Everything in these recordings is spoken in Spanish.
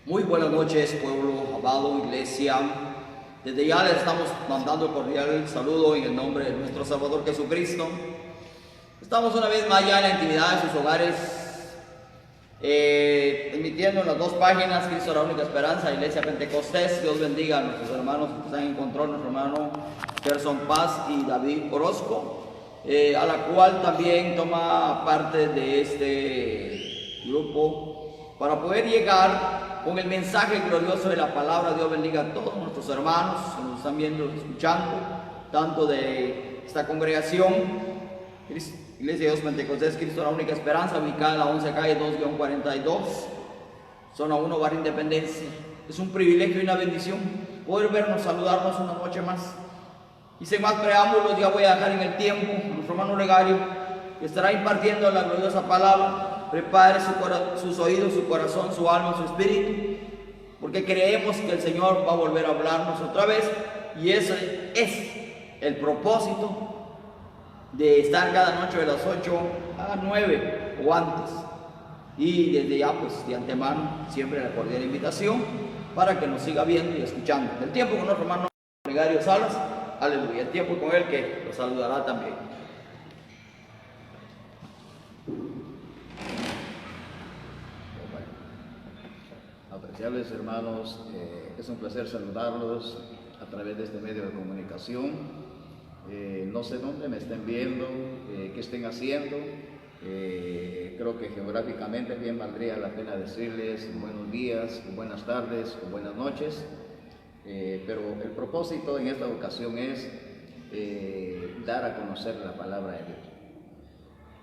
Muy buenas noches, pueblo amado, iglesia. Desde ya les estamos mandando cordial saludo en el nombre de nuestro Salvador Jesucristo. Estamos una vez más ya en la intimidad de sus hogares, emitiendo en las dos páginas, Cristo la única esperanza, Iglesia Pentecostés. Dios bendiga a nuestros hermanos que están en control, nuestro hermano Gerson Paz y David Orozco, a la cual también toma parte de este grupo para poder llegar con el mensaje glorioso de la palabra. Dios bendiga a todos nuestros hermanos que nos están viendo, escuchando, tanto de esta congregación, Iglesia de Dios Pentecostés, Cristo la única esperanza, ubicada en la 11 calle 2-42, zona 1, barrio Independencia. Es un privilegio y una bendición poder vernos, saludarnos una noche más. Y sin más preámbulos, ya voy a dejar en el tiempo a nuestro hermano Legario, que estará impartiendo la gloriosa palabra. Prepare sus oídos, su corazón, su alma, su espíritu, porque creemos que el Señor va a volver a hablarnos otra vez, y ese es el propósito de estar cada noche de las 8 a 9 o antes. Y desde ya, pues de antemano, siempre la cordial invitación para que nos siga viendo y escuchando. El tiempo con nuestro hermano Legario Salas, aleluya. El tiempo con él, que lo saludará también. Apreciables hermanos, es un placer saludarlos a través de este medio de comunicación. No sé dónde me estén viendo, qué estén haciendo. Creo que geográficamente bien valdría la pena decirles buenos días, o buenas tardes o buenas noches. Pero el propósito en esta ocasión es dar a conocer la palabra de Dios.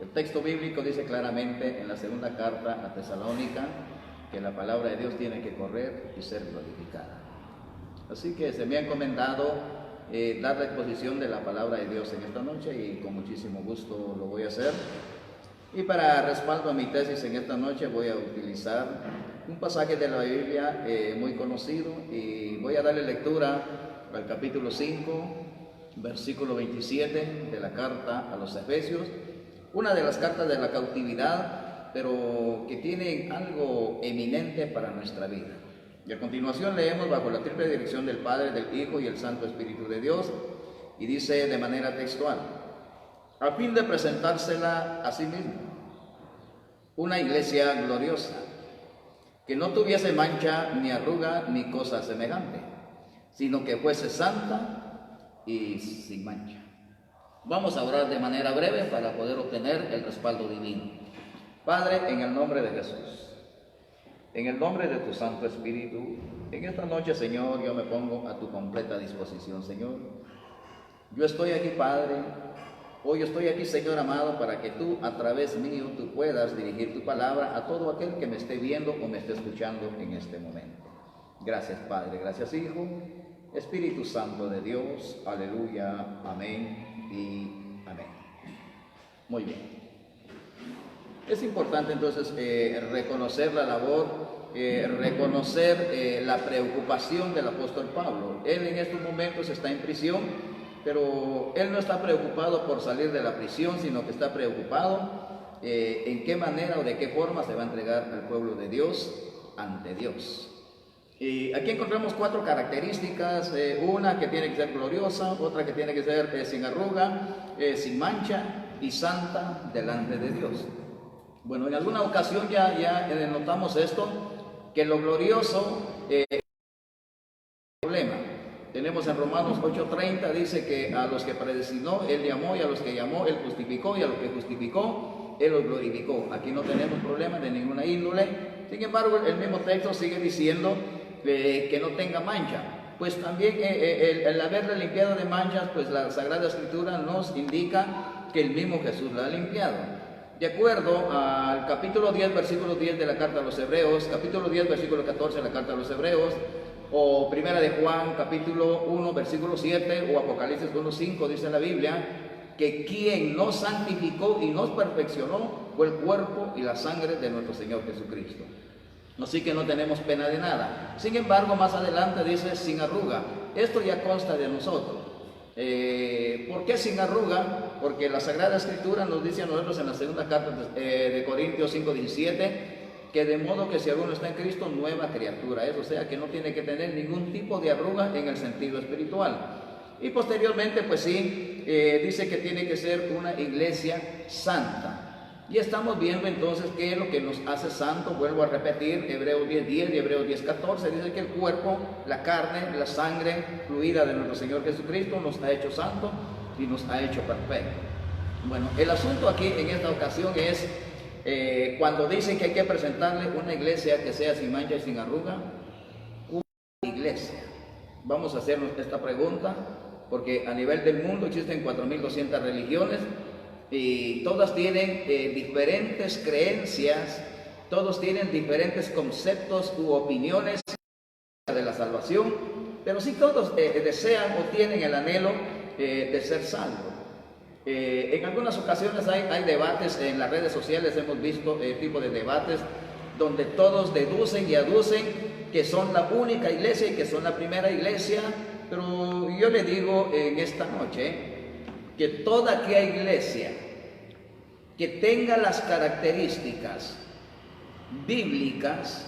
El texto bíblico dice claramente en la segunda carta a Tesalónica que la palabra de Dios tiene que correr y ser glorificada. Así que se me ha encomendado dar la exposición de la palabra de Dios en esta noche, y con muchísimo gusto lo voy a hacer. Y para respaldo a mi tesis en esta noche voy a utilizar un pasaje de la Biblia muy conocido, y voy a darle lectura al capítulo 5, versículo 27 de la carta a los Efesios, una de las cartas de la cautividad, pero que tiene algo eminente para nuestra vida. Y a continuación leemos bajo la triple dirección del Padre, del Hijo y el Santo Espíritu de Dios, y dice de manera textual: a fin de presentársela a sí mismo, una iglesia gloriosa, que no tuviese mancha, ni arruga, ni cosa semejante, sino que fuese santa y sin mancha. Vamos a orar de manera breve para poder obtener el respaldo divino. Padre, en el nombre de Jesús, en el nombre de tu Santo Espíritu, en esta noche, Señor, yo me pongo a tu completa disposición, Señor. Yo estoy aquí, Padre. Hoy estoy aquí, Señor amado, para que tú, a través mío, tú puedas dirigir tu palabra a todo aquel que me esté viendo o me esté escuchando en este momento. Gracias, Padre. Gracias, Hijo. Espíritu Santo de Dios. Aleluya. Amén y amén. Muy bien. Es importante entonces reconocer la labor, reconocer la preocupación del apóstol Pablo. Él en estos momentos está en prisión, pero él no está preocupado por salir de la prisión, sino que está preocupado en qué manera o de qué forma se va a entregar al pueblo de Dios ante Dios. Y aquí encontramos 4 características: una que tiene que ser gloriosa, otra que tiene que ser sin arruga, sin mancha y santa delante de Dios. Bueno, en alguna ocasión ya notamos esto, que lo glorioso es un problema. Tenemos en Romanos 8:30, dice que a los que predestinó, Él llamó, y a los que llamó, Él justificó, y a los que justificó, Él los glorificó. Aquí no tenemos problemas de ninguna índole. Sin embargo, el mismo texto sigue diciendo que no tenga mancha. Pues también el haberla limpiado de manchas, pues la Sagrada Escritura nos indica que el mismo Jesús la ha limpiado. De acuerdo al capítulo 10, versículo 10 de la carta a los Hebreos, capítulo 10, versículo 14 de la carta a los Hebreos, o primera de Juan, capítulo 1, versículo 7, o Apocalipsis 1:5, dice la Biblia, que quien nos santificó y nos perfeccionó fue el cuerpo y la sangre de nuestro Señor Jesucristo. Así que no tenemos pena de nada. Sin embargo, más adelante dice sin arruga. Esto ya consta de nosotros. ¿Por qué sin arruga? Porque la Sagrada Escritura nos dice a nosotros en la segunda carta de Corintios 5:17 que de modo que si alguno está en Cristo, nueva criatura es, o sea que no tiene que tener ningún tipo de arruga en el sentido espiritual. Y posteriormente, pues sí, dice que tiene que ser una iglesia santa. Y estamos viendo entonces qué es lo que nos hace santo. Vuelvo a repetir, Hebreos 10:10 y Hebreos 10:14, dice que el cuerpo, la carne, la sangre fluida de nuestro Señor Jesucristo nos ha hecho santo y nos ha hecho perfecto. Bueno, el asunto aquí en esta ocasión es cuando dicen que hay que presentarle una iglesia que sea sin mancha y sin arruga. ¿Una iglesia? Vamos a hacernos esta pregunta, porque a nivel del mundo existen 4.200 religiones y todas tienen diferentes creencias, todos tienen diferentes conceptos u opiniones de la salvación, pero sí todos desean o tienen el anhelo de ser salvos. En algunas ocasiones hay debates en las redes sociales, hemos visto tipo de debates donde todos deducen y aducen que son la única iglesia y que son la primera iglesia, pero yo le digo en esta noche que toda aquella iglesia que tenga las características bíblicas,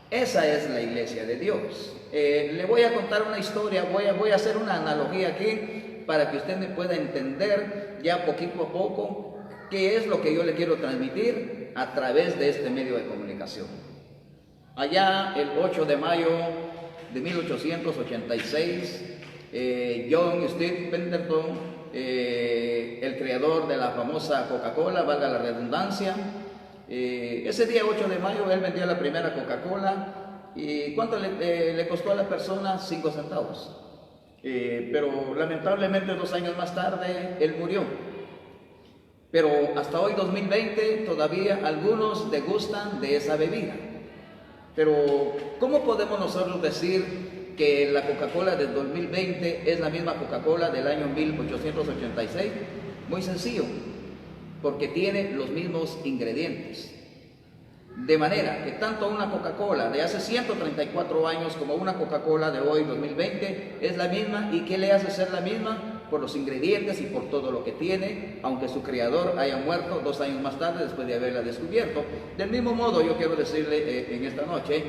esa es la iglesia de Dios. Le voy a contar una historia, voy a hacer una analogía aquí para que usted me pueda entender ya poquito a poco qué es lo que yo le quiero transmitir a través de este medio de comunicación. Allá el 8 de mayo de 1886, John Steve Pendleton, el creador de la famosa Coca-Cola, valga la redundancia, ese día 8 de mayo él vendió la primera Coca-Cola. ¿Y cuánto le costó a la persona? 5 centavos. Pero lamentablemente 2 años más tarde él murió. Pero hasta hoy 2020 todavía algunos degustan de esa bebida. Pero ¿cómo podemos nosotros decir que la Coca-Cola del 2020 es la misma Coca-Cola del año 1886? Muy sencillo, porque tiene los mismos ingredientes. De manera que tanto una Coca-Cola de hace 134 años como una Coca-Cola de hoy, 2020, es la misma. ¿Y qué le hace ser la misma? Por los ingredientes y por todo lo que tiene, aunque su creador haya muerto 2 años más tarde después de haberla descubierto. Del mismo modo, yo quiero decirle en esta noche,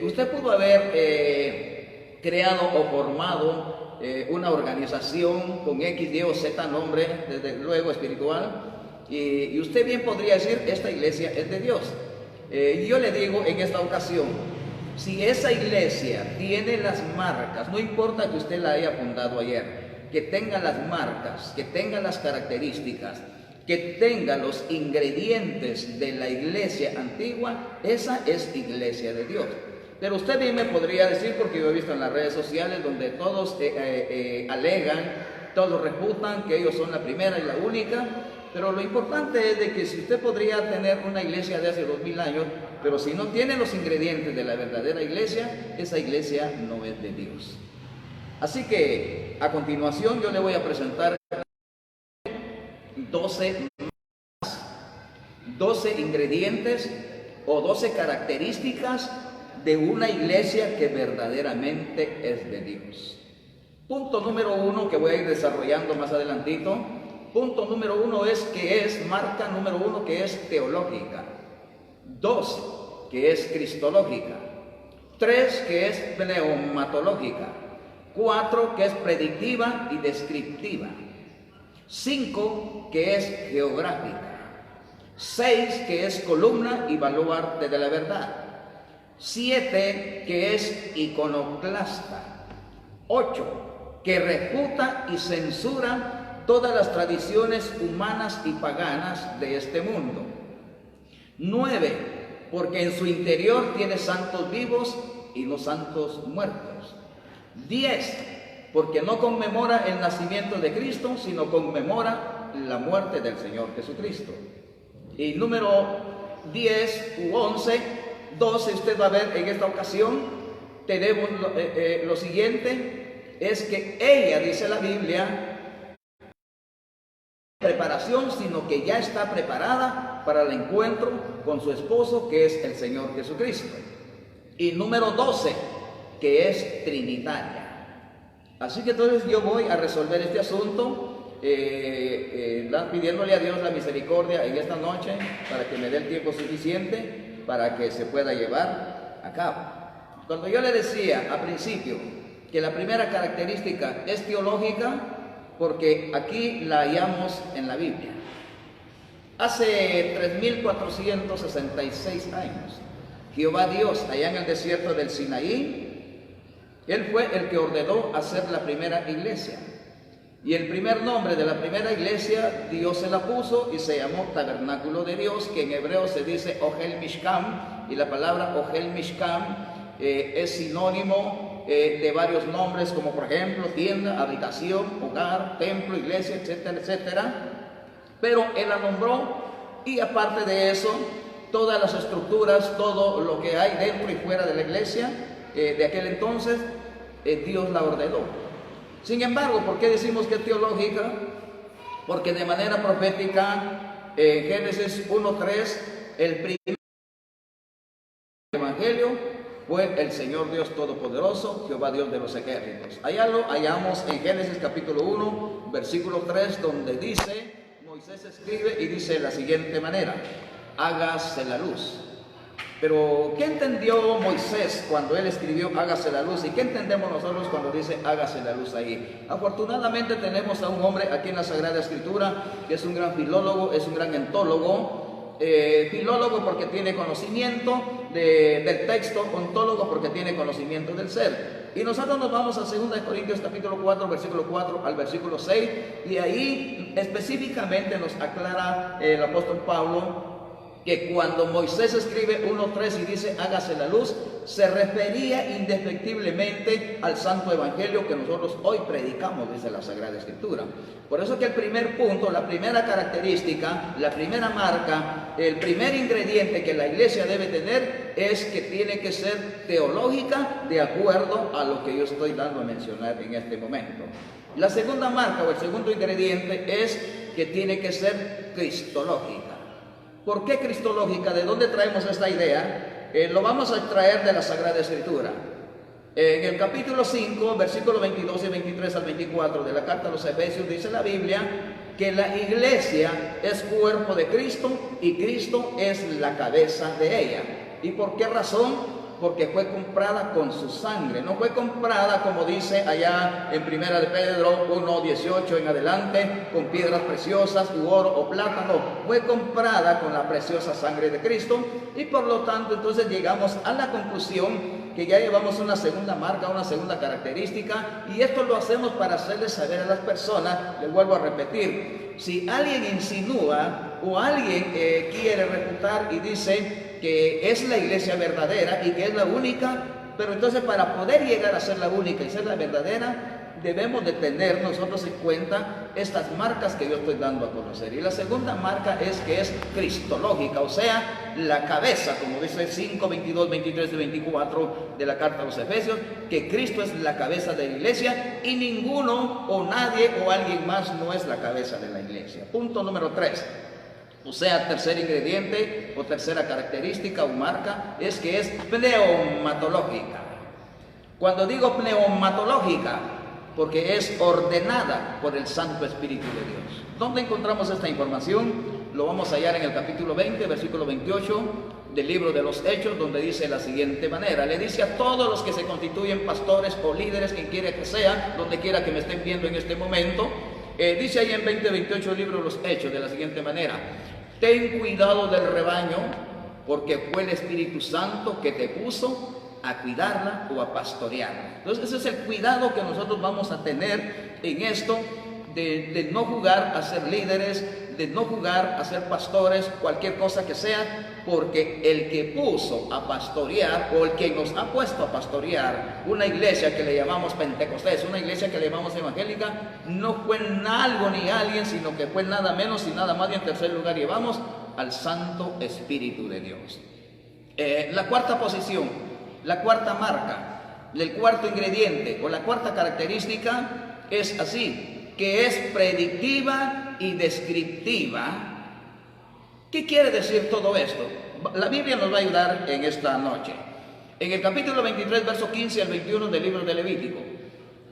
usted pudo haber creado o formado una organización con X, Y o Z nombre, desde luego espiritual, y usted bien podría decir, esta iglesia es de Dios. Yo le digo en esta ocasión, si esa iglesia tiene las marcas, no importa que usted la haya fundado ayer, que tenga las marcas, que tenga las características, que tenga los ingredientes de la iglesia antigua, esa es iglesia de Dios. Pero usted bien me podría decir, porque yo he visto en las redes sociales donde todos alegan, todos refutan que ellos son la primera y la única. Pero lo importante es de que si usted podría tener una iglesia de hace 2000 años, pero si no tiene los ingredientes de la verdadera iglesia, esa iglesia no es de Dios. Así que a continuación yo le voy a presentar 12 ingredientes o 12 características de una iglesia que verdaderamente es de Dios. Punto número 1 que voy a ir desarrollando más adelantito. Punto número 1 es que es marca número 1 que es teológica, 2 que es cristológica, 3 que es pneumatológica, 4 que es predictiva y descriptiva, 5 que es geográfica, 6 que es columna y baluarte de la verdad, 7 que es iconoclasta, 8 que refuta y censura todas las tradiciones humanas y paganas de este mundo. 9, porque en su interior tiene santos vivos y los santos muertos. 10, porque no conmemora el nacimiento de Cristo, sino conmemora la muerte del Señor Jesucristo. Y número 10 u 11, 12, usted va a ver en esta ocasión, tenemos lo siguiente, es que ella, dice la Biblia, preparación, sino que ya está preparada para el encuentro con su esposo, que es el Señor Jesucristo. Y número 12, que es trinitaria. Así que entonces yo voy a resolver este asunto, pidiéndole a Dios la misericordia en esta noche para que me dé el tiempo suficiente. para que se pueda llevar a cabo. Cuando yo le decía al principio que la primera característica es teológica, porque aquí la hallamos en la Biblia. Hace 3466 años, Jehová Dios, allá en el desierto del Sinaí, Él fue el que ordenó hacer la primera iglesia. Y el primer nombre de la primera iglesia, Dios se la puso y se llamó Tabernáculo de Dios, que en hebreo se dice Ohel Mishkan, y la palabra Ohel Mishkan es sinónimo de varios nombres, como por ejemplo tienda, habitación, hogar, templo, iglesia, etcétera, etcétera. Pero Él la nombró, y aparte de eso, todas las estructuras, todo lo que hay dentro y fuera de la iglesia de aquel entonces, Dios la ordenó. Sin embargo, ¿por qué decimos que es teológica? Porque de manera profética, en Génesis 1:3, el primer evangelio fue el Señor Dios Todopoderoso, Jehová Dios de los ejércitos. Allá lo hallamos en Génesis capítulo 1, versículo 3, donde dice, Moisés escribe y dice de la siguiente manera: hágase la luz. Pero, ¿qué entendió Moisés cuando él escribió hágase la luz? ¿Y qué entendemos nosotros cuando dice hágase la luz ahí? Afortunadamente tenemos a un hombre aquí en la Sagrada Escritura que es un gran filólogo, es un gran entólogo. Filólogo porque tiene conocimiento del texto, ontólogo porque tiene conocimiento del ser. Y nosotros nos vamos a 2 Corintios capítulo 4, versículo 4 al versículo 6, y ahí específicamente nos aclara el apóstol Pablo que cuando Moisés escribe 1:3 y dice hágase la luz, se refería indefectiblemente al santo evangelio que nosotros hoy predicamos desde la Sagrada Escritura. Por eso que el primer punto, la primera característica, la primera marca, el primer ingrediente que la iglesia debe tener es que tiene que ser teológica de acuerdo a lo que yo estoy dando a mencionar en este momento. La segunda marca o el segundo ingrediente es que tiene que ser cristológica. ¿Por qué cristológica? ¿De dónde traemos esta idea? Lo vamos a extraer de la Sagrada Escritura. En el capítulo 5, versículos 22 y 23 al 24 de la carta a los Efesios, dice la Biblia que la iglesia es cuerpo de Cristo y Cristo es la cabeza de ella. ¿Y por qué razón? Porque fue comprada con su sangre. No fue comprada, como dice allá en 1 de Pedro 1:18 en adelante, con piedras preciosas, u oro o plata. No, fue comprada con la preciosa sangre de Cristo. Y por lo tanto, entonces llegamos a la conclusión que ya llevamos una segunda marca, una segunda característica. Y esto lo hacemos para hacerles saber a las personas, les vuelvo a repetir, si alguien insinúa o alguien quiere refutar y dice que es la iglesia verdadera y que es la única, pero entonces para poder llegar a ser la única y ser la verdadera, debemos de tener nosotros en cuenta estas marcas que yo estoy dando a conocer. Y la segunda marca es que es cristológica, o sea, la cabeza, como dice 5, 22, 23 y 24 de la carta a los Efesios, que Cristo es la cabeza de la iglesia y ninguno o nadie o alguien más no es la cabeza de la iglesia. Punto número 3. O sea, tercer ingrediente o tercera característica o marca es que es pneumatológica. Cuando digo pneumatológica, porque es ordenada por el Santo Espíritu de Dios. ¿Dónde encontramos esta información? Lo vamos a hallar en el capítulo 20, versículo 28 del libro de los Hechos, donde dice de la siguiente manera. Le dice a todos los que se constituyen pastores o líderes, quien quiera que sea, donde quiera que me estén viendo en este momento, dice ahí en 20:28 el libro de los Hechos de la siguiente manera: ten cuidado del rebaño, porque fue el Espíritu Santo que te puso a cuidarla o a pastorearla. Entonces ese es el cuidado que nosotros vamos a tener en esto de no jugar a ser líderes, de no jugar a ser pastores, cualquier cosa que sea, porque el que puso a pastorear o el que nos ha puesto a pastorear una iglesia que le llamamos Pentecostés, una iglesia que le llamamos evangélica, no fue algo ni alguien, sino que fue nada menos y nada más, y en tercer lugar llevamos al Santo Espíritu de Dios. La cuarta posición, la cuarta marca, el cuarto ingrediente o la cuarta característica es así, que es predictiva y descriptiva. ¿Qué quiere decir todo esto? La Biblia nos va a ayudar en esta noche. En el capítulo 23, verso 15 al 21 del libro de Levítico.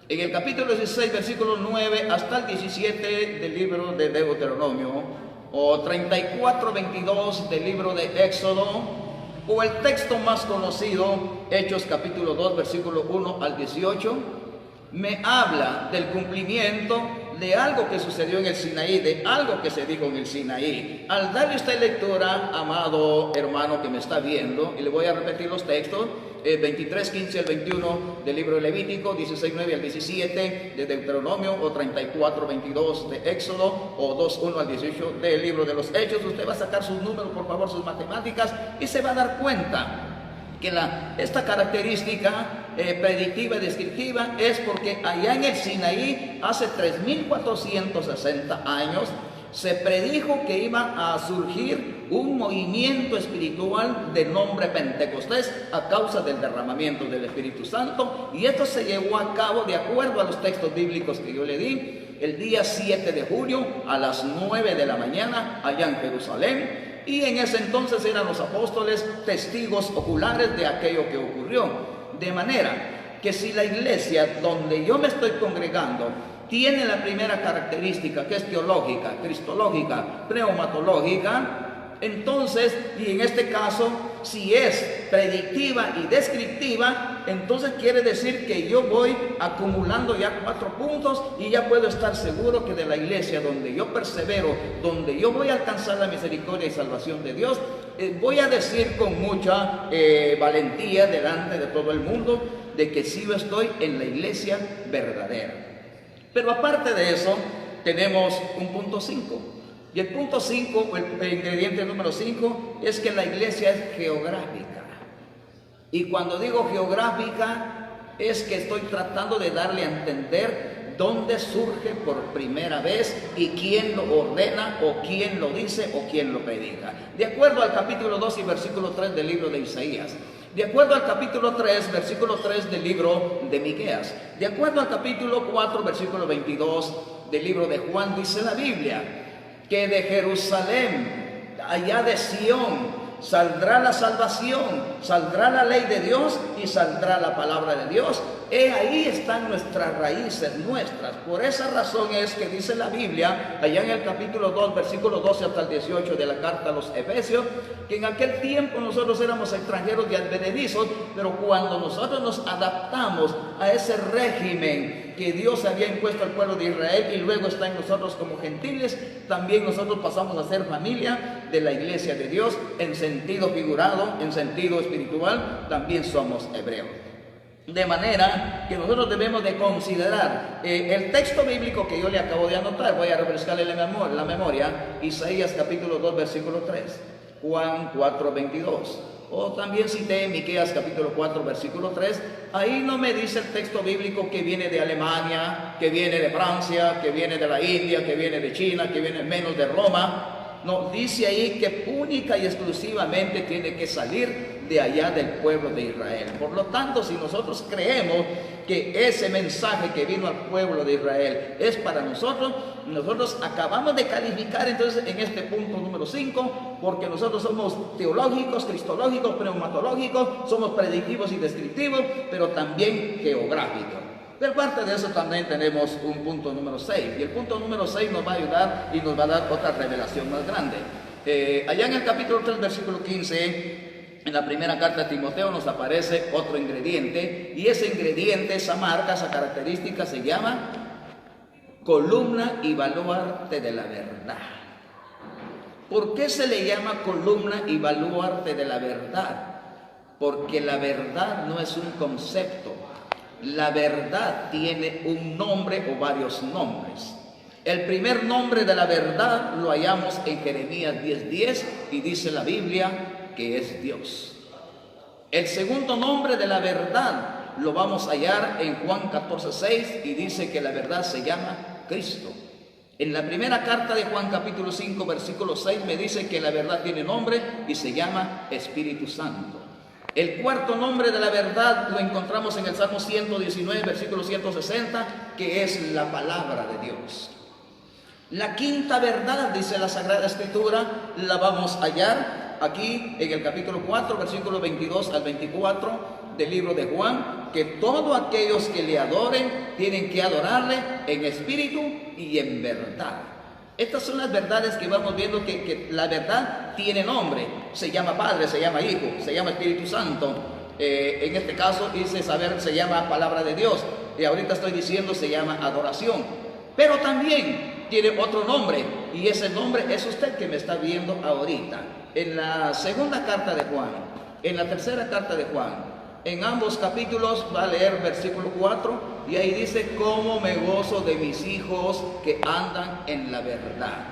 En el capítulo 16, versículo 9 hasta el 17 del libro de Deuteronomio. O 34, 22 del libro de Éxodo. O el texto más conocido, Hechos capítulo 2, versículo 1 al 18, me habla del cumplimiento de algo que sucedió en el Sinaí, de algo que se dijo en el Sinaí. Al darle esta lectura, amado hermano que me está viendo, y le voy a repetir los textos, 23, 15 al 21 del libro de Levítico, 16, 9 al 17 de Deuteronomio, o 34, 22 de Éxodo, o 2, 1 al 18 del libro de los Hechos. Usted va a sacar sus números, por favor, sus matemáticas, y se va a dar cuenta que esta característica predictiva y descriptiva es porque allá en el Sinaí, hace 3.460 años, se predijo que iba a surgir un movimiento espiritual de nombre Pentecostés a causa del derramamiento del Espíritu Santo, y esto se llevó a cabo de acuerdo a los textos bíblicos que yo le di, el día 7 de julio a las 9 de la mañana allá en Jerusalén. Y en ese entonces eran los apóstoles testigos oculares de aquello que ocurrió. De manera que si la iglesia donde yo me estoy congregando tiene la primera característica, que es teológica, cristológica, pneumatológica, entonces, y en este caso, si es predictiva y descriptiva, entonces quiere decir que yo voy acumulando ya 4 puntos y ya puedo estar seguro que de la iglesia donde yo persevero, donde yo voy a alcanzar la misericordia y salvación de Dios, voy a decir con mucha valentía delante de todo el mundo de que sí yo estoy en la iglesia verdadera. Pero aparte de eso, tenemos un punto 5. Y el punto 5, el ingrediente número 5, es que la iglesia es geográfica. Y cuando digo geográfica, es que estoy tratando de darle a entender dónde surge por primera vez y quién lo ordena, o quién lo dice, o quién lo predica. De acuerdo al capítulo 2 y versículo 3 del libro de Isaías. De acuerdo al capítulo 3, versículo 3 del libro de Miqueas. De acuerdo al capítulo 4, versículo 22 del libro de Juan, dice la Biblia que de Jerusalén, allá de Sión, saldrá la salvación, saldrá la ley de Dios y saldrá la palabra de Dios. Ahí están nuestras raíces, nuestras. Por esa razón es que dice la Biblia, allá en el capítulo 2, versículo 12 hasta el 18 de la carta a los Efesios, que en aquel tiempo nosotros éramos extranjeros y advenedizos, pero cuando nosotros nos adaptamos a ese régimen que Dios había impuesto al pueblo de Israel y luego está en nosotros como gentiles, también nosotros pasamos a ser familia de la iglesia de Dios en sentido figurado, en sentido espiritual, también somos hebreos. De manera que nosotros debemos de considerar el texto bíblico que yo le acabo de anotar. Voy a refrescarle la memoria. Isaías capítulo 2 versículo 3, Juan 4 22, o también cité Miqueas capítulo 4 versículo 3. Ahí no me dice el texto bíblico que viene de Alemania, que viene de Francia, que viene de la India, que viene de China, que viene menos de Roma. No, dice ahí que única y exclusivamente tiene que salir de allá del pueblo de Israel. Por lo tanto, si nosotros creemos que ese mensaje que vino al pueblo de Israel es para nosotros, nosotros acabamos de calificar entonces en este punto número 5, porque nosotros somos teológicos, cristológicos, pneumatológicos, somos predictivos y descriptivos, pero también geográficos. De parte de eso también tenemos un punto número 6, y el punto número 6 nos va a ayudar y nos va a dar otra revelación más grande. Allá en el capítulo 3, versículo 15, en la primera carta de Timoteo nos aparece otro ingrediente, y ese ingrediente, esa marca, esa característica se llama columna y baluarte de la verdad. ¿Por qué se le llama columna y baluarte de la verdad? Porque la verdad no es un concepto. La verdad tiene un nombre o varios nombres. El primer nombre de la verdad lo hallamos en Jeremías 10:10 y dice la Biblia que es Dios. El segundo nombre de la verdad lo vamos a hallar en Juan 14:6 y dice que la verdad se llama Cristo. En la primera carta de Juan capítulo 5 versículo 6 me dice que la verdad tiene nombre y se llama Espíritu Santo. El cuarto nombre de la verdad lo encontramos en el Salmo 119, versículo 160, que es la palabra de Dios. La quinta verdad, dice la Sagrada Escritura, la vamos a hallar aquí en el capítulo 4, versículo 22 al 24 del libro de Juan, que todos aquellos que le adoren tienen que adorarle en espíritu y en verdad. Estas son las verdades que vamos viendo que la verdad tiene nombre. Se llama Padre, se llama Hijo, se llama Espíritu Santo. En este caso hice saber, se llama Palabra de Dios. Y ahorita estoy diciendo se llama adoración. Pero también tiene otro nombre. Y ese nombre es usted que me está viendo ahorita. En la segunda carta de Juan, en la tercera carta de Juan, en ambos capítulos va a leer versículo 4 y ahí dice: cómo me gozo de mis hijos que andan en la verdad.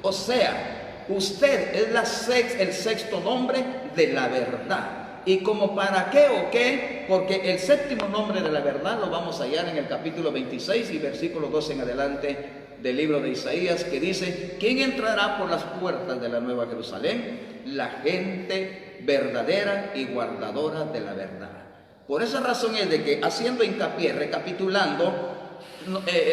O sea, usted es el sexto nombre de la verdad. ¿Y como para qué o qué? Porque el séptimo nombre de la verdad lo vamos a hallar en el capítulo 26 y versículo 12 en adelante del libro de Isaías, que dice: ¿quién entrará por las puertas de la Nueva Jerusalén? La gente verdadera y guardadora de la verdad. Por esa razón es de que, haciendo hincapié, recapitulando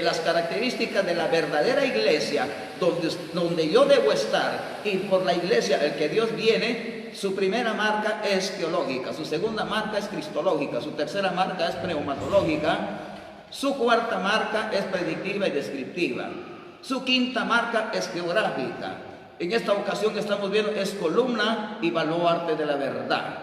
las características de la verdadera iglesia, donde yo debo estar, y por la iglesia el que Dios viene, su primera marca es teológica, su segunda marca es cristológica, su tercera marca es pneumatológica, su cuarta marca es predictiva y descriptiva, su quinta marca es geográfica. En esta ocasión que estamos viendo es columna y baluarte de la verdad.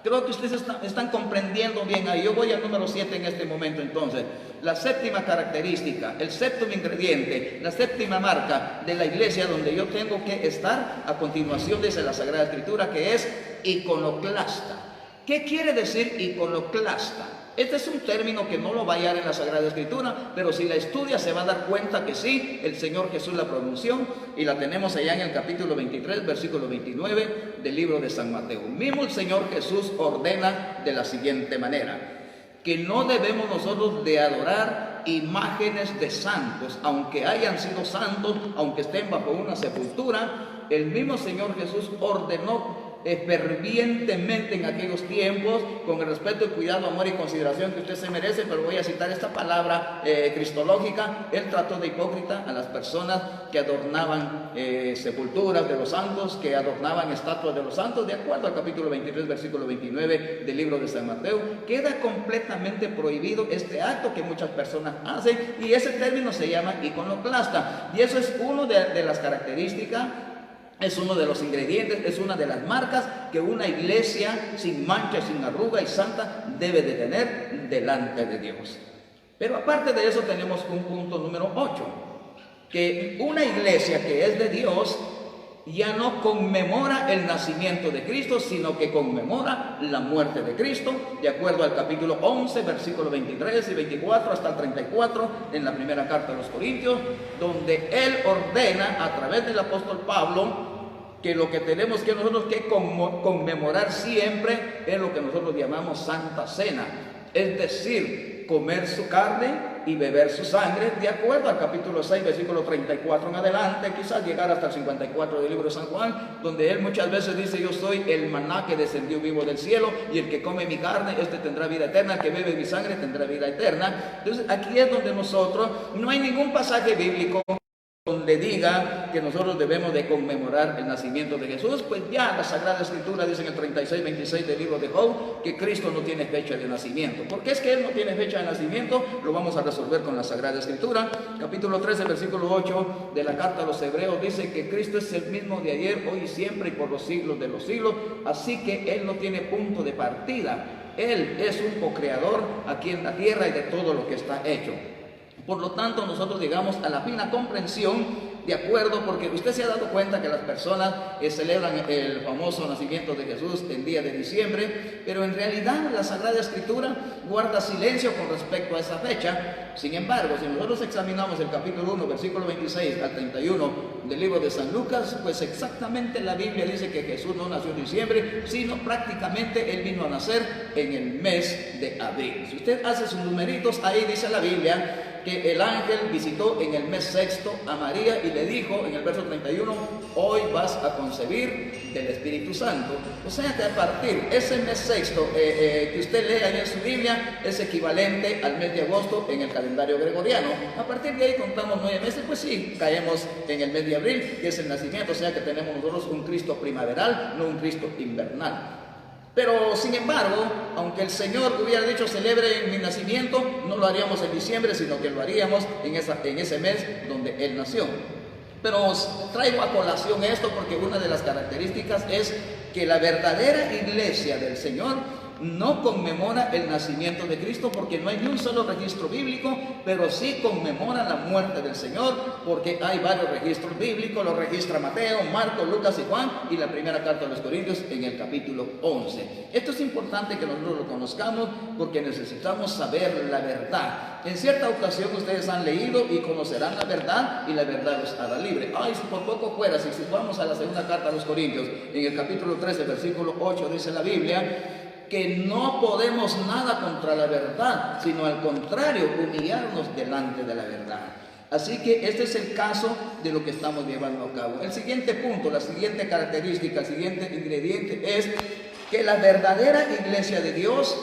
Creo que ustedes están comprendiendo bien ahí. Yo voy al número 7 en este momento entonces. La séptima característica, el séptimo ingrediente, la séptima marca de la iglesia donde yo tengo que estar, a continuación dice la Sagrada Escritura, que es iconoclasta. ¿Qué quiere decir iconoclasta? Este es un término que no lo va a hallar en la Sagrada Escritura, pero si la estudia se va a dar cuenta que sí, el Señor Jesús la pronunció y la tenemos allá en el capítulo 23, versículo 29 del libro de San Mateo. Mismo el Señor Jesús ordena de la siguiente manera: que no debemos nosotros de adorar imágenes de santos, aunque hayan sido santos, aunque estén bajo una sepultura. El mismo Señor Jesús ordenó fervientemente en aquellos tiempos, con el respeto, el cuidado, amor y consideración que usted se merece, pero voy a citar esta palabra cristológica. Él trató de hipócrita a las personas que adornaban sepulturas de los santos, que adornaban estatuas de los santos. De acuerdo al capítulo 23, versículo 29 del libro de San Mateo, queda completamente prohibido este acto que muchas personas hacen, y ese término se llama iconoclasta, y eso es uno de las características, es uno de los ingredientes, es una de las marcas que una iglesia sin mancha, sin arruga y santa debe de tener delante de Dios. Pero aparte de eso tenemos un punto número 8, que una iglesia que es de Dios ya no conmemora el nacimiento de Cristo, sino que conmemora la muerte de Cristo, de acuerdo al capítulo 11, versículos 23 y 24 hasta el 34 en la primera carta de los Corintios, donde él ordena a través del apóstol Pablo que lo que tenemos que nosotros que conmemorar siempre es lo que nosotros llamamos Santa Cena, es decir, comer su carne y beber su sangre, de acuerdo al capítulo 6, versículo 34 en adelante, quizás llegar hasta el 54 del libro de San Juan, donde él muchas veces dice: yo soy el maná que descendió vivo del cielo, y el que come mi carne, este tendrá vida eterna, el que bebe mi sangre tendrá vida eterna. Entonces aquí es donde nosotros, no hay ningún pasaje bíblico donde diga que nosotros debemos de conmemorar el nacimiento de Jesús. Pues ya la Sagrada Escritura dice en el 36-26 del libro de Job que Cristo no tiene fecha de nacimiento. ¿Por qué es que Él no tiene fecha de nacimiento? Lo vamos a resolver con la Sagrada Escritura. Capítulo 13, versículo 8 de la carta a los Hebreos dice que Cristo es el mismo de ayer, hoy y siempre y por los siglos de los siglos. Así que Él no tiene punto de partida. Él es un co-creador aquí en la tierra y de todo lo que está hecho. Por lo tanto, nosotros llegamos a la fina comprensión, de acuerdo, porque usted se ha dado cuenta que las personas celebran el famoso nacimiento de Jesús el día de diciembre, pero en realidad la Sagrada Escritura guarda silencio con respecto a esa fecha. Sin embargo, si nosotros examinamos el capítulo 1, versículo 26 al 31 del libro de San Lucas, pues exactamente la Biblia dice que Jesús no nació en diciembre, sino prácticamente Él vino a nacer en el mes de abril. Si usted hace sus numeritos, ahí dice la Biblia que el ángel visitó en el mes sexto a María y le dijo en el verso 31: hoy vas a concebir del Espíritu Santo. O sea que a partir ese mes sexto que usted lee ahí en su Biblia es equivalente al mes de agosto en el calendario gregoriano. A partir de ahí contamos 9 meses, pues sí, caemos en el mes de abril, que es el nacimiento. O sea que tenemos nosotros un Cristo primaveral, no un Cristo invernal. Pero sin embargo, aunque el Señor hubiera dicho celebre mi nacimiento, no lo haríamos en diciembre, sino que lo haríamos en ese mes donde Él nació. Pero os traigo a colación esto porque una de las características es que la verdadera iglesia del Señor no conmemora el nacimiento de Cristo, porque no hay ni un solo registro bíblico, pero sí conmemora la muerte del Señor, porque hay varios registros bíblicos. Lo registra Mateo, Marcos, Lucas y Juan, y la primera carta a los Corintios en el capítulo 11. Esto es importante que nosotros lo conozcamos, porque necesitamos saber la verdad. En cierta ocasión ustedes han leído y conocerán la verdad, y la verdad los hará libre. Ay, si por poco fuera, si vamos a la segunda carta a los Corintios, en el capítulo 13, versículo 8, dice la Biblia que no podemos nada contra la verdad, sino al contrario, humillarnos delante de la verdad. Así que este es el caso de lo que estamos llevando a cabo. El siguiente punto, la siguiente característica, el siguiente ingrediente es que la verdadera iglesia de Dios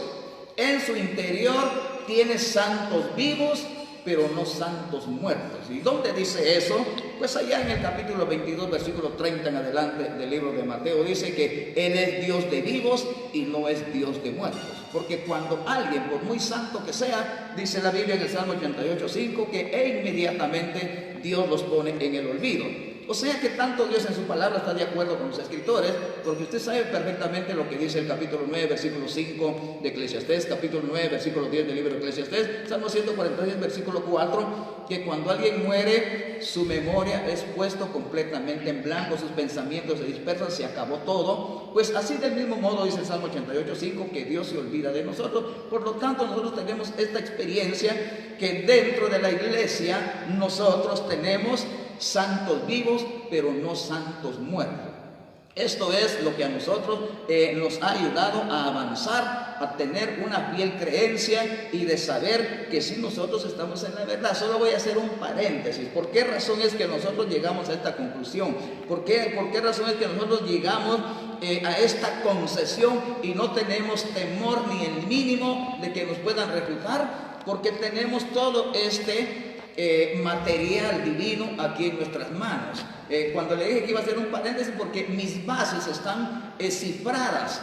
en su interior tiene santos vivos, pero no santos muertos. ¿Y dónde dice eso? Pues allá en el capítulo 22, versículo 30 en adelante del libro de Mateo, dice que Él es Dios de vivos y no es Dios de muertos. Porque cuando alguien, por muy santo que sea, dice la Biblia en el Salmo 88:5, que inmediatamente Dios los pone en el olvido. O sea que tanto Dios en su palabra está de acuerdo con los escritores, porque usted sabe perfectamente lo que dice el capítulo 9, versículo 5 de Eclesiastés, capítulo 9, versículo 10 del libro de Eclesiastés, Salmo 146, versículo 4, que cuando alguien muere, su memoria es puesto completamente en blanco, sus pensamientos se dispersan, se acabó todo. Pues así del mismo modo dice el Salmo 88:5, que Dios se olvida de nosotros. Por lo tanto, nosotros tenemos esta experiencia que dentro de la iglesia nosotros tenemos santos vivos, pero no santos muertos. Esto es lo que a nosotros nos ha ayudado a avanzar, a tener una fiel creencia y de saber que si nosotros estamos en la verdad. Solo voy a hacer un paréntesis. ¿Por qué razón es que nosotros llegamos a esta conclusión? ¿Por qué razón es que nosotros llegamos a esta concesión y no tenemos temor ni el mínimo de que nos puedan refutar? Porque tenemos todo este material divino aquí en nuestras manos. Cuando le dije que iba a hacer un paréntesis, porque mis bases están cifradas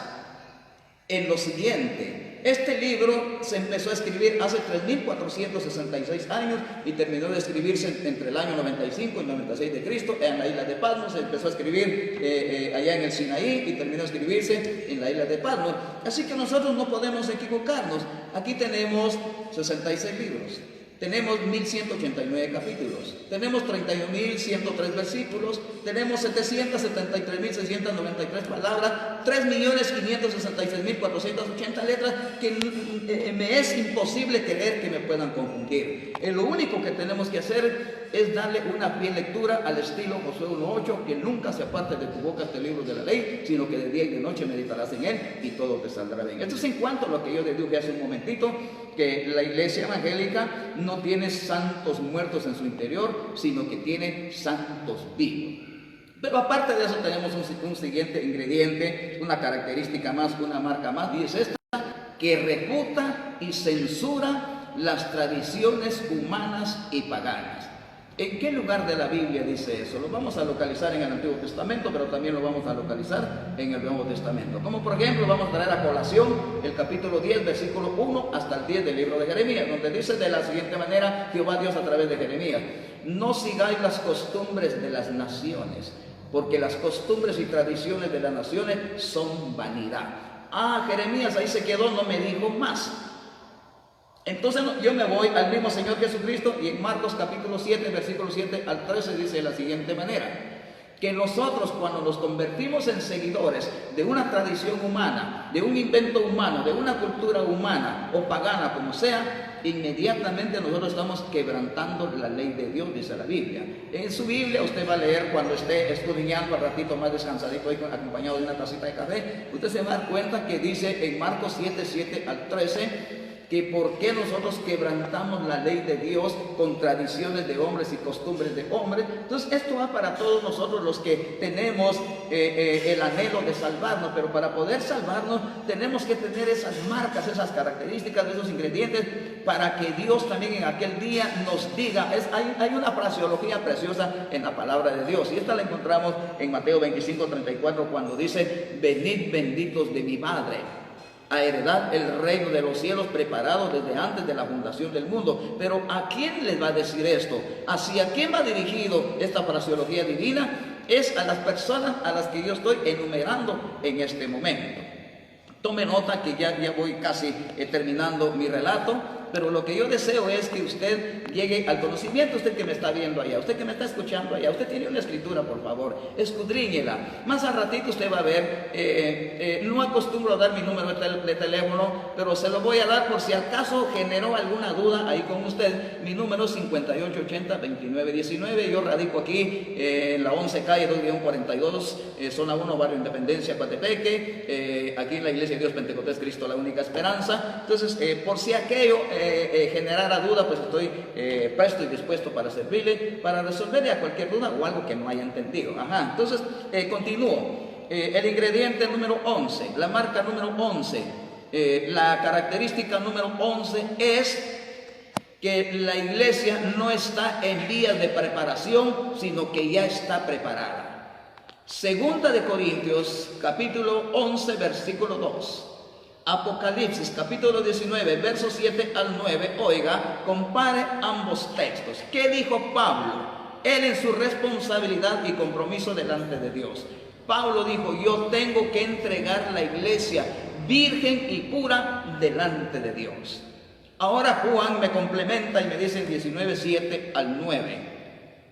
en lo siguiente. Este libro se empezó a escribir hace 3.466 años y terminó de escribirse entre el año 95 y 96 de Cristo en la isla de Patmos. Se empezó a escribir allá en el Sinaí y terminó de escribirse en la isla de Patmos. Así que nosotros no podemos equivocarnos. Aquí tenemos 66 libros. Tenemos 1.189 capítulos, tenemos 31.103 versículos, tenemos 773.693 palabras, 3.566.480 letras, que me es imposible creer que me puedan confundir. Lo único que tenemos que hacer es darle una fiel lectura al estilo Josué 1:8, que nunca se aparte de tu boca este libro de la ley, sino que de día y de noche meditarás en él y todo te saldrá bien. Esto es en cuanto a lo que yo le dije hace un momentito, que la iglesia evangélica no tiene santos muertos en su interior, sino que tiene santos vivos. Pero aparte de eso tenemos un siguiente ingrediente, una característica más, una marca más, y es esta, que refuta y censura las tradiciones humanas y paganas. ¿En qué lugar de la Biblia dice eso? Lo vamos a localizar en el Antiguo Testamento, pero también lo vamos a localizar en el Nuevo Testamento. Como por ejemplo, vamos a traer a colación el capítulo 10, versículo 1 hasta el 10 del libro de Jeremías, donde dice de la siguiente manera Jehová Dios a través de Jeremías: no sigáis las costumbres de las naciones, porque las costumbres y tradiciones de las naciones son vanidad. Jeremías ahí se quedó, no me dijo más. Entonces yo me voy al mismo Señor Jesucristo, y en Marcos capítulo 7, versículo 7 al 13 dice de la siguiente manera: que nosotros, cuando nos convertimos en seguidores de una tradición humana, de un invento humano, de una cultura humana o pagana, como sea, inmediatamente nosotros estamos quebrantando la ley de Dios, dice la Biblia. En su Biblia usted va a leer, cuando esté escudriñando al ratito más descansadito, acompañado de una tacita de café, usted se va a dar cuenta que dice en Marcos 7, 7 al 13, que por qué nosotros quebrantamos la ley de Dios con tradiciones de hombres y costumbres de hombres. Entonces esto va para todos nosotros los que tenemos el anhelo de salvarnos, pero para poder salvarnos tenemos que tener esas marcas, esas características, esos ingredientes, para que Dios también en aquel día nos diga. Hay una fraseología preciosa en la palabra de Dios, y esta la encontramos en Mateo 25:34, cuando dice: venid benditos de mi Padre, a heredar el reino de los cielos preparado desde antes de la fundación del mundo. Pero ¿a quién les va a decir esto? ¿Hacia quién va dirigido esta fraseología divina? Es a las personas a las que yo estoy enumerando en este momento. Tome nota que ya voy casi terminando mi relato, pero lo que yo deseo es que usted llegue al conocimiento, usted que me está viendo allá, usted que me está escuchando allá, usted tiene una escritura, por favor, escudriñela. Más al ratito usted va a ver, no acostumbro a dar mi número de teléfono, pero se lo voy a dar por si acaso generó alguna duda ahí con usted. Mi número es 5880-2919, yo radico aquí en la 11 calle 2-42, zona 1, barrio Independencia, Coatepeque, aquí en la Iglesia de Dios Pentecostés Cristo la Única Esperanza. Entonces, por si aquello generara duda, pues estoy presto y dispuesto para servirle, para resolverle a cualquier duda o algo que no haya entendido. Entonces, continúo. El ingrediente número 11, la marca número 11, la característica número 11 es que la iglesia no está en vías de preparación, sino que ya está preparada. Segunda de Corintios, capítulo 11, versículo 2. Apocalipsis, capítulo 19, versos 7 al 9. Oiga, compare ambos textos. ¿Qué dijo Pablo? Él en su responsabilidad y compromiso delante de Dios. Pablo dijo, yo tengo que entregar la iglesia virgen y pura delante de Dios. Ahora Juan me complementa y me dice en 19, 7 al 9.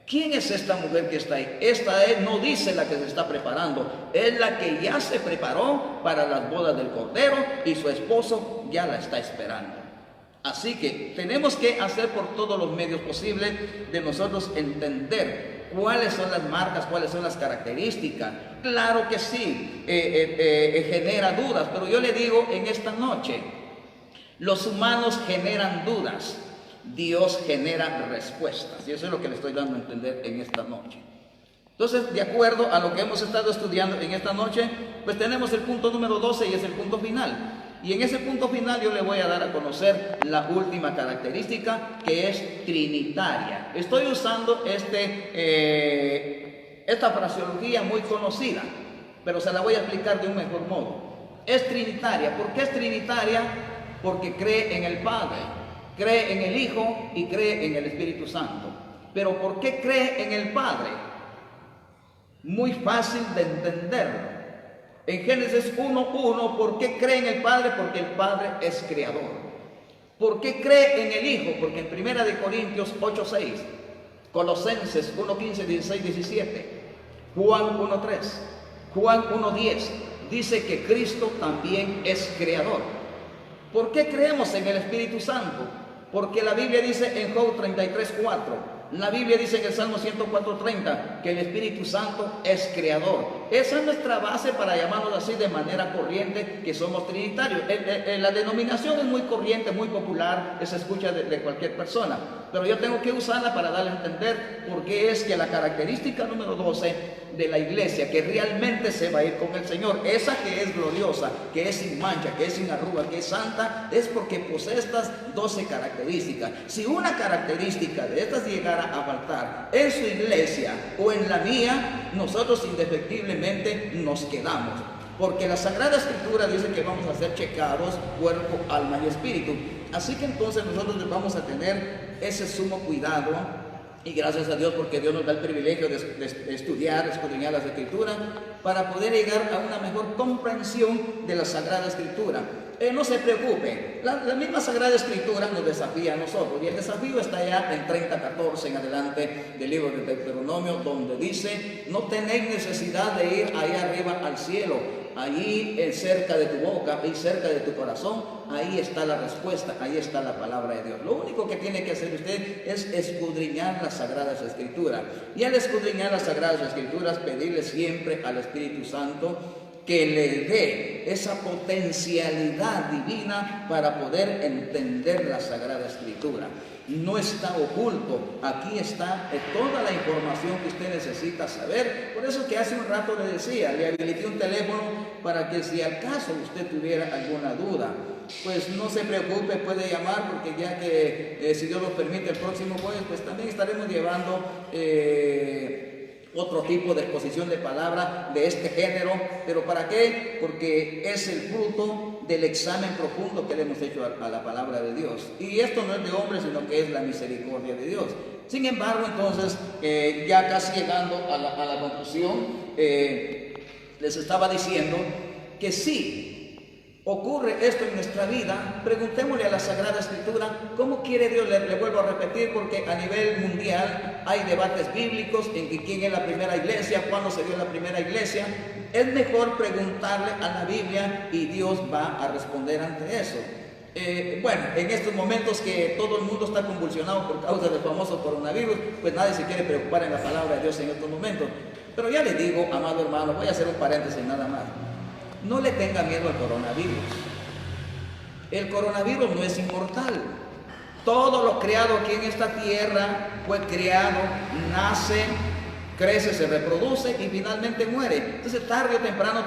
¿Quién es esta mujer que está ahí? Esta es, no dice la que se está preparando, es la que ya se preparó para las bodas del Cordero y su esposo ya la está esperando. Así que tenemos que hacer por todos los medios posibles de nosotros entender cuáles son las marcas, cuáles son las características. Claro que sí, genera dudas, pero yo le digo en esta noche, los humanos generan dudas, Dios genera respuestas, y eso es lo que le estoy dando a entender en esta noche. Entonces, de acuerdo a lo que hemos estado estudiando en esta noche, pues tenemos el punto número 12 y es el punto final. Y en ese punto final yo le voy a dar a conocer la última característica, que es trinitaria. Estoy usando esta fraseología muy conocida, pero se la voy a explicar de un mejor modo. Es trinitaria. ¿Por qué es trinitaria? Porque cree en el Padre, cree en el Hijo y cree en el Espíritu Santo. Pero ¿por qué cree en el Padre? Muy fácil de entenderlo. En Génesis 1:1, ¿por qué cree en el Padre? Porque el Padre es creador. ¿Por qué cree en el Hijo? Porque en 1 de Corintios 8:6, Colosenses 1:15, 16, 17, Juan 1:3, Juan 1:10, dice que Cristo también es creador. ¿Por qué creemos en el Espíritu Santo? Porque la Biblia dice en Job 33:4, la Biblia dice en el Salmo 104:30 que el Espíritu Santo es creador. Esa es nuestra base para llamarnos así de manera corriente, que somos trinitarios. La denominación es muy corriente, muy popular, se escucha de cualquier persona, pero yo tengo que usarla para darle a entender por qué es que la característica número 12 de la iglesia que realmente se va a ir con el Señor, esa que es gloriosa, que es sin mancha, que es sin arruga, que es santa, es porque posee estas 12 características. Si una característica de estas llegara a faltar en su iglesia o en la mía, nosotros indefectiblemente nos quedamos, porque la Sagrada Escritura dice que vamos a ser checados cuerpo, alma y espíritu. Así que entonces nosotros vamos a tener ese sumo cuidado. Y gracias a Dios, porque Dios nos da el privilegio de estudiar, escudriñar las Escrituras para poder llegar a una mejor comprensión de la Sagrada Escritura. No se preocupe, la misma Sagrada Escritura nos desafía a nosotros, y el desafío está ya en 30:14 en adelante del libro de Deuteronomio, donde dice: no tenéis necesidad de ir allá arriba al cielo, allí cerca de tu boca y cerca de tu corazón, ahí está la respuesta, ahí está la palabra de Dios. Lo único que tiene que hacer usted es escudriñar las Sagradas Escrituras, y al escudriñar las Sagradas Escrituras pedirle siempre al Espíritu Santo que le dé esa potencialidad divina para poder entender la Sagrada Escritura. No está oculto, aquí está toda la información que usted necesita saber. Por eso que hace un rato le decía, le habilité un teléfono para que si al caso usted tuviera alguna duda, pues no se preocupe, puede llamar, porque ya que si Dios nos permite el próximo jueves, pues también estaremos llevando otro tipo de exposición de palabra de este género. ¿Pero para qué? Porque es el fruto del examen profundo que le hemos hecho a la palabra de Dios. Y esto no es de hombre, sino que es la misericordia de Dios. Sin embargo, entonces, ya casi llegando a la conclusión, les estaba diciendo que sí ocurre esto en nuestra vida, preguntémosle a la Sagrada Escritura cómo quiere Dios. Le vuelvo a repetir, porque a nivel mundial hay debates bíblicos en que quién es la primera iglesia, cuándo se dio la primera iglesia. Es mejor preguntarle a la Biblia y Dios va a responder ante eso. Bueno, en estos momentos que todo el mundo está convulsionado por causa del famoso coronavirus, pues nadie se quiere preocupar en la palabra de Dios en estos momentos. Pero ya le digo, amado hermano, voy a hacer un paréntesis nada más. No le tenga miedo al coronavirus. El coronavirus no es inmortal. Todo lo creado aquí en esta tierra fue creado, nace, crece, se reproduce y finalmente muere. Entonces tarde o temprano,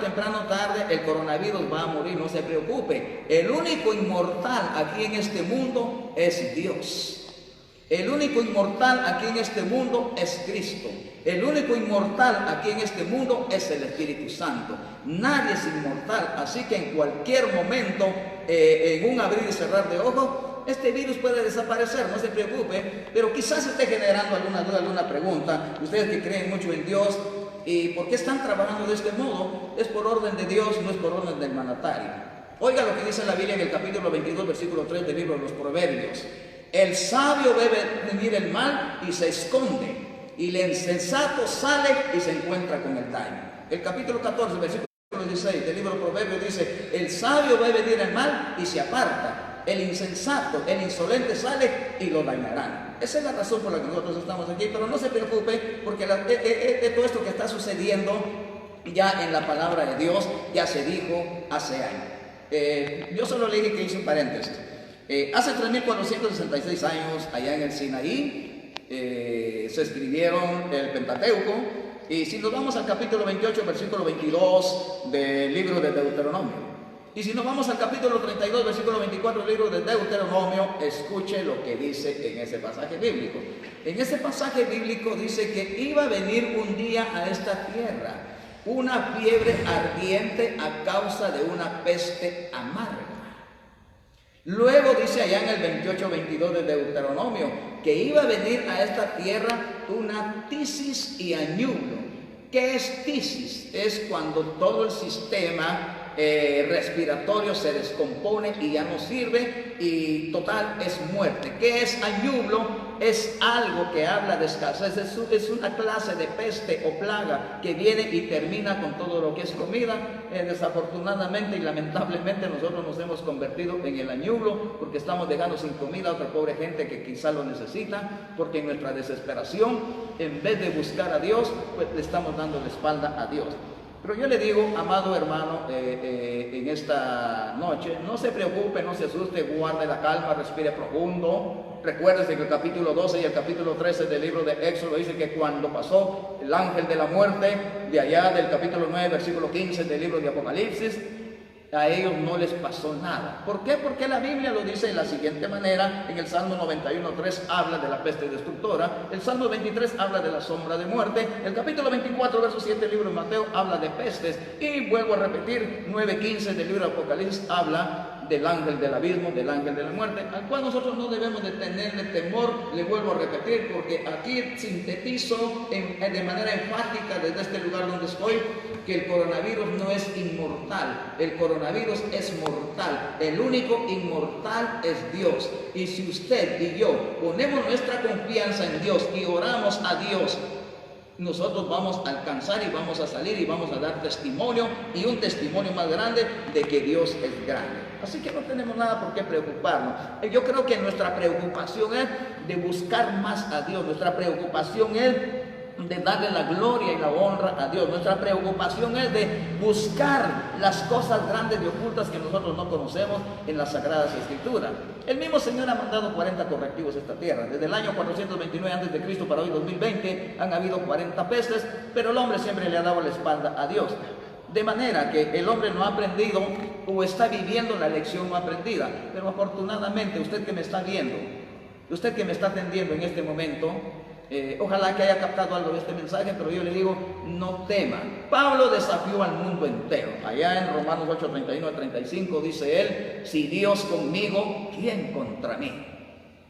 tarde, el coronavirus va a morir, no se preocupe. El único inmortal aquí en este mundo es Dios. El único inmortal aquí en este mundo es Cristo. El único inmortal aquí en este mundo es el Espíritu Santo. Nadie es inmortal, así que en cualquier momento, en un abrir y cerrar de ojos, este virus puede desaparecer, no se preocupe. Pero quizás esté generando alguna duda, alguna pregunta. Ustedes que creen mucho en Dios, ¿y por qué están trabajando de este modo? Es por orden de Dios, no es por orden del mandatario. Oiga lo que dice la Biblia en el capítulo 22, versículo 3 del libro de los Proverbios. El sabio ve venir el mal y se esconde, y el insensato sale y se encuentra con el daño. El capítulo 14, versículo 16 del libro de Proverbios dice: el sabio ve venir el mal y se aparta, el insensato, el insolente sale y lo dañarán. Esa es la razón por la que nosotros estamos aquí. Pero no se preocupe, porque todo esto que está sucediendo ya en la palabra de Dios ya se dijo hace años. Yo solo le dije que hice un paréntesis. Hace 3.466 años, allá en el Sinaí, se escribieron el Pentateuco. Y si nos vamos al capítulo 28, versículo 22 del libro de Deuteronomio, y si nos vamos al capítulo 32, versículo 24 del libro de Deuteronomio, escuche lo que dice en ese pasaje bíblico. En ese pasaje bíblico dice que iba a venir un día a esta tierra una fiebre ardiente a causa de una peste amarga. Luego dice allá en el 28-22 de Deuteronomio que iba a venir a esta tierra una tisis y añublo. ¿Qué es tisis? Es cuando todo el sistema respiratorio se descompone y ya no sirve, y total es muerte. ¿Qué es añublo? Es algo que habla de escasez, es una clase de peste o plaga que viene y termina con todo lo que es comida. Desafortunadamente y lamentablemente nosotros nos hemos convertido en el añublo, porque estamos dejando sin comida a otra pobre gente que quizá lo necesita, porque en nuestra desesperación, en vez de buscar a Dios, pues le estamos dando la espalda a Dios. Pero yo le digo, amado hermano, en esta noche, no se preocupe, no se asuste, guarde la calma, respire profundo. Recuérdese que el capítulo 12 y el capítulo 13 del libro de Éxodo dice que cuando pasó el ángel de la muerte, de allá del capítulo 9, versículo 15 del libro de Apocalipsis, a ellos no les pasó nada. ¿Por qué? Porque la Biblia lo dice de la siguiente manera. En el Salmo 91:3 habla de la peste destructora. El Salmo 23 habla de la sombra de muerte. El capítulo 24, verso 7 del libro de Mateo habla de pestes. Y vuelvo a repetir, 9:15 del libro de Apocalipsis habla del ángel del abismo, del ángel de la muerte, al cual nosotros no debemos de tenerle temor. Le vuelvo a repetir, porque aquí sintetizo de manera enfática desde este lugar donde estoy, que el coronavirus no es inmortal, el coronavirus es mortal. El único inmortal es Dios. Y si usted y yo ponemos nuestra confianza en Dios y oramos a Dios, nosotros vamos a alcanzar y vamos a salir y vamos a dar testimonio, y un testimonio más grande de que Dios es grande. Así que no tenemos nada por qué preocuparnos. Yo creo que nuestra preocupación es de buscar más a Dios. Nuestra preocupación es de darle la gloria y la honra a Dios. Nuestra preocupación es de buscar las cosas grandes y ocultas que nosotros no conocemos en las Sagradas Escrituras. El mismo Señor ha mandado 40 correctivos a esta tierra. Desde el año 429 a.C. para hoy 2020 han habido 40 pestes, pero el hombre siempre le ha dado la espalda a Dios. De manera que el hombre no ha aprendido o está viviendo la lección no aprendida. Pero afortunadamente usted que me está viendo, usted que me está atendiendo en este momento, Ojalá que haya captado algo de este mensaje, pero yo le digo, no tema. Pablo desafió al mundo entero. Allá en Romanos 8, 31 al 35 dice él, si Dios conmigo, ¿quién contra mí?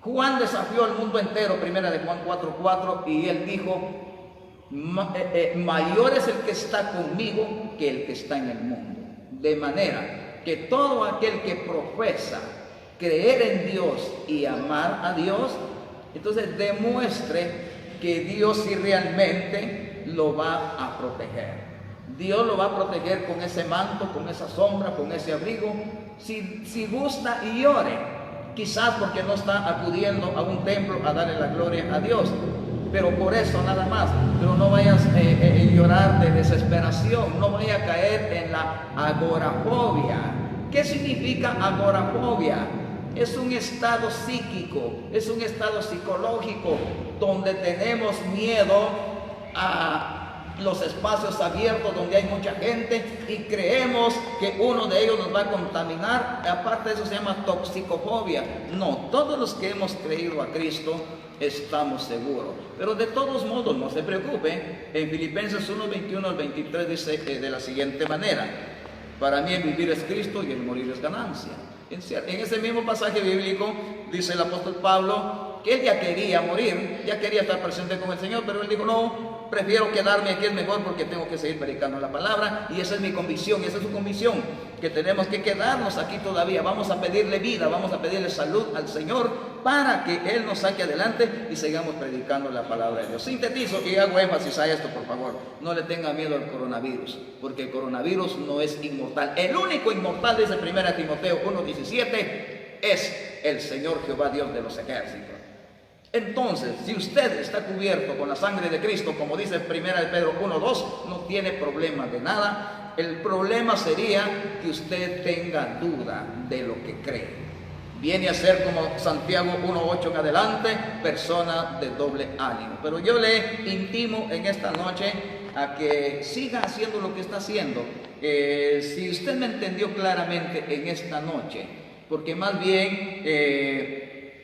Juan desafió al mundo entero, primera de Juan 4:4, y él dijo, mayor es el que está conmigo que el que está en el mundo. De manera que todo aquel que profesa creer en Dios y amar a Dios, entonces demuestre que Dios sí realmente lo va a proteger. Dios lo va a proteger con ese manto, con esa sombra, con ese abrigo. Si gusta y ore, quizás porque no está acudiendo a un templo a darle la gloria a Dios, pero por eso nada más. Pero no vayas a llorar de desesperación, no vaya a caer en la agorafobia. ¿Qué significa agorafobia? Es un estado psíquico, es un estado psicológico donde tenemos miedo a los espacios abiertos donde hay mucha gente y creemos que uno de ellos nos va a contaminar. Aparte de eso se llama toxicofobia. No, todos los que hemos creído a Cristo estamos seguros. Pero de todos modos, no se preocupe. En Filipenses 1, 21 al 23 dice de la siguiente manera: para mí el vivir es Cristo y el morir es ganancia. En ese mismo pasaje bíblico dice el apóstol Pablo que él ya quería morir, ya quería estar presente con el Señor, pero él dijo, no, prefiero quedarme aquí, es mejor porque tengo que seguir predicando la palabra, y esa es mi convicción, y esa es su convicción, que tenemos que quedarnos aquí todavía. Vamos a pedirle vida, vamos a pedirle salud al Señor para que Él nos saque adelante y sigamos predicando la palabra de Dios. Sintetizo y hago énfasis a esto, por favor. No le tenga miedo al coronavirus, porque el coronavirus no es inmortal. El único inmortal, dice 1 Timoteo 1:17, es el Señor Jehová Dios de los ejércitos. Entonces, si usted está cubierto con la sangre de Cristo, como dice 1 Pedro 1:2, no tiene problema de nada. El problema sería que usted tenga duda de lo que cree. Viene a ser como Santiago 1:8 en adelante, persona de doble ánimo. Pero yo le intimo en esta noche a que siga haciendo lo que está haciendo. Si usted me entendió claramente en esta noche, porque más bien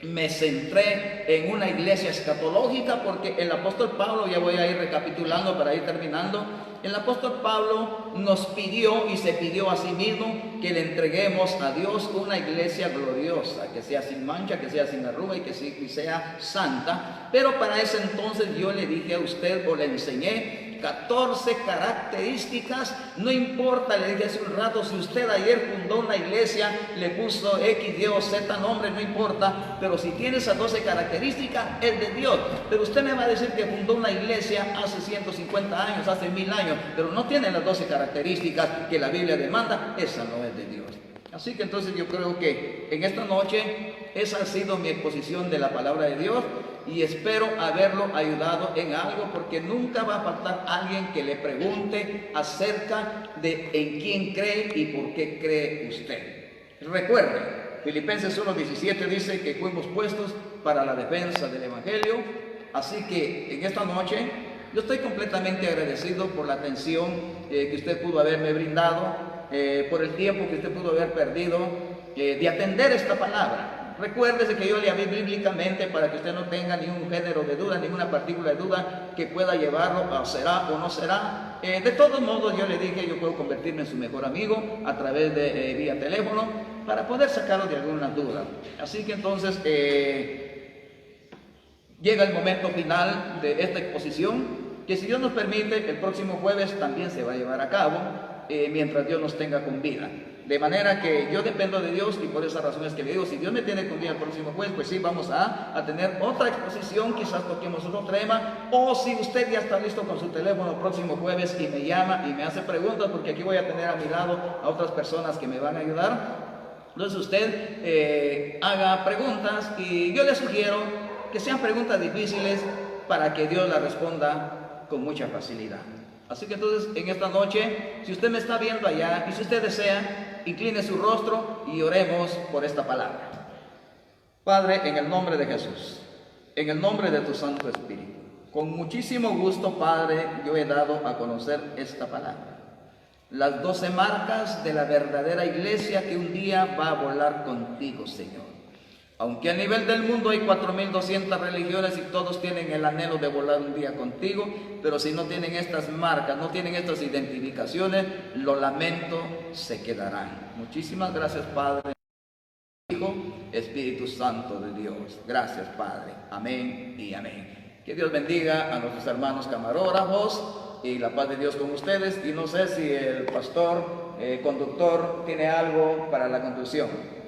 me centré en una iglesia escatológica, porque el apóstol Pablo, ya voy a ir recapitulando para ir terminando, el apóstol Pablo nos pidió y se pidió a sí mismo que le entreguemos a Dios una iglesia gloriosa, que sea sin mancha, que sea sin arruga y que sea santa. Pero para ese entonces yo le dije a usted, o le enseñé 14 características. No importa, le dije hace un rato, si usted ayer fundó una iglesia, le puso X, Y o Z nombre, no importa, pero si tiene esas 12 características, es de Dios. Pero usted me va a decir que fundó una iglesia hace 150 años, hace 1000 años, pero no tiene las 12 características que la Biblia demanda, esa no es de Dios. Así que entonces yo creo que en esta noche esa ha sido mi exposición de la palabra de Dios, y espero haberlo ayudado en algo, porque nunca va a faltar alguien que le pregunte acerca de en quién cree y por qué cree usted. Recuerde, Filipenses 1:17 dice que fuimos puestos para la defensa del Evangelio. Así que en esta noche yo estoy completamente agradecido por la atención que usted pudo haberme brindado, por el tiempo que usted pudo haber perdido de atender esta palabra. Recuérdese que yo le hablé bíblicamente para que usted no tenga ningún género de duda, ninguna partícula de duda que pueda llevarlo a será o no será. De todos modos, yo le dije, yo puedo convertirme en su mejor amigo a través de vía teléfono para poder sacarlo de algunas dudas. Así que entonces llega el momento final de esta exposición, que si Dios nos permite, el próximo jueves también se va a llevar a cabo, mientras Dios nos tenga con vida. De manera que yo dependo de Dios, y por esa razón es que le digo, si Dios me tiene con vida el próximo jueves, pues sí, vamos a tener otra exposición, quizás toquemos otro tema, o si usted ya está listo con su teléfono el próximo jueves y me llama y me hace preguntas, porque aquí voy a tener a mi lado a otras personas que me van a ayudar. Entonces usted haga preguntas, y yo le sugiero que sean preguntas difíciles para que Dios las responda con mucha facilidad. Así que entonces en esta noche, si usted me está viendo allá y si usted desea, incline su rostro y oremos por esta palabra. Padre, en el nombre de Jesús, en el nombre de tu Santo Espíritu, con muchísimo gusto, Padre, yo he dado a conocer esta palabra. Las 12 marcas de la verdadera iglesia que un día va a volar contigo, Señor. Aunque a nivel del mundo hay 4.200 religiones y todos tienen el anhelo de volar un día contigo, pero si no tienen estas marcas, no tienen estas identificaciones, lo lamento, se quedarán. Muchísimas gracias, Padre, Hijo, Espíritu Santo de Dios. Gracias, Padre. Amén y amén. Que Dios bendiga a nuestros hermanos camarógrafos y la paz de Dios con ustedes. Y no sé si el pastor conductor tiene algo para la conclusión.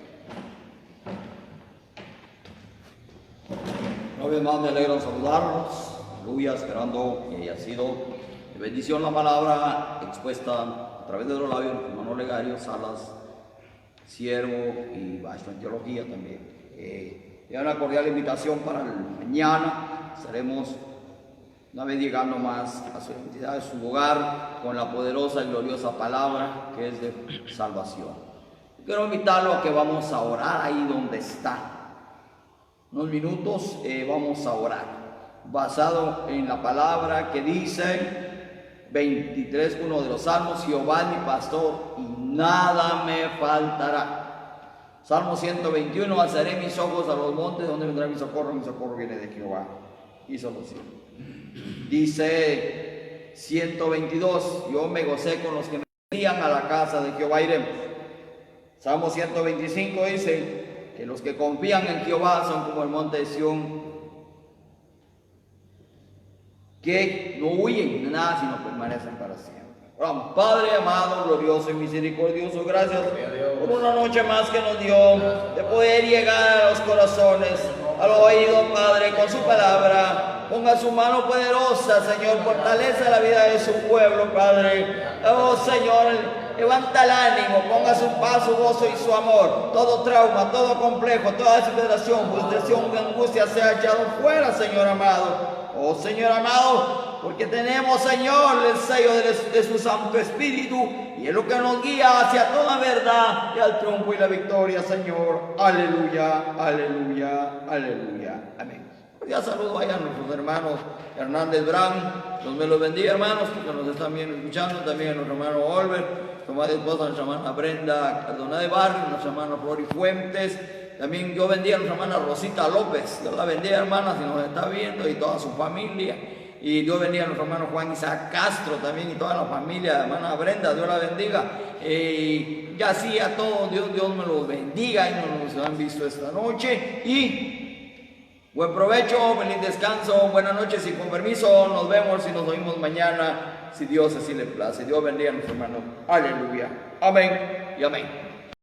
Una vez más me alegro en saludarlos, aleluya, esperando que haya sido de bendición la palabra expuesta a través de los labios de hermano Legario Salas, siervo y maestro en teología también. Y una cordial invitación para el mañana. Estaremos una vez llegando más a su identidad, a su hogar, con la poderosa y gloriosa palabra que es de salvación. Quiero invitarlo a que vamos a orar ahí donde está. Unos minutos vamos a orar, basado en la palabra que dice 23:1 de los Salmos: Jehová es mi pastor y nada me faltará. Salmo 121: alzaré mis ojos a los montes, donde vendrá mi socorro viene de Jehová, hizo los cielos. Dice 122: yo me gocé con los que me vendían, a la casa de Jehová iremos. Salmo 125 dice que los que confían en Jehová son como el monte de Sión, que no huyen de nada, sino permanecen para siempre. Oramos. Padre amado, glorioso y misericordioso, gracias por una noche más que nos dio de poder llegar a los corazones, al oído, Padre, con su palabra. Ponga su mano poderosa, Señor, fortalece la vida de su pueblo, Padre. Oh, Señor, levanta el ánimo, ponga su paz, su gozo y su amor. Todo trauma, todo complejo, toda desesperación, frustración, angustia sea echado fuera, Señor amado. Oh, Señor amado, porque tenemos, Señor, el sello de su Santo Espíritu, y es lo que nos guía hacia toda verdad y al triunfo y la victoria, Señor. Aleluya, aleluya, aleluya. Amén. Ya saludo allá a nuestros hermanos Hernández Brown. Dios me los bendiga, hermanos, que nos están bien escuchando. También a nuestro hermano Oliver, su madre esposa, nuestra hermana Brenda Cardona de Barrio, nuestra hermana Flori Fuentes. También Dios bendiga a nuestra hermana Rosita López. Dios la bendiga, hermana, si nos está viendo, y toda su familia. Y Dios bendiga a nuestro hermano Juan Isaac Castro también, y toda la familia de hermana Brenda. Dios la bendiga. Y así a todos, Dios me los bendiga y nos han visto esta noche. Y buen provecho, feliz descanso, buenas noches y con permiso, nos vemos y nos oímos mañana, si Dios así le place. Dios bendiga a nuestro hermano. Aleluya. Amén y amén.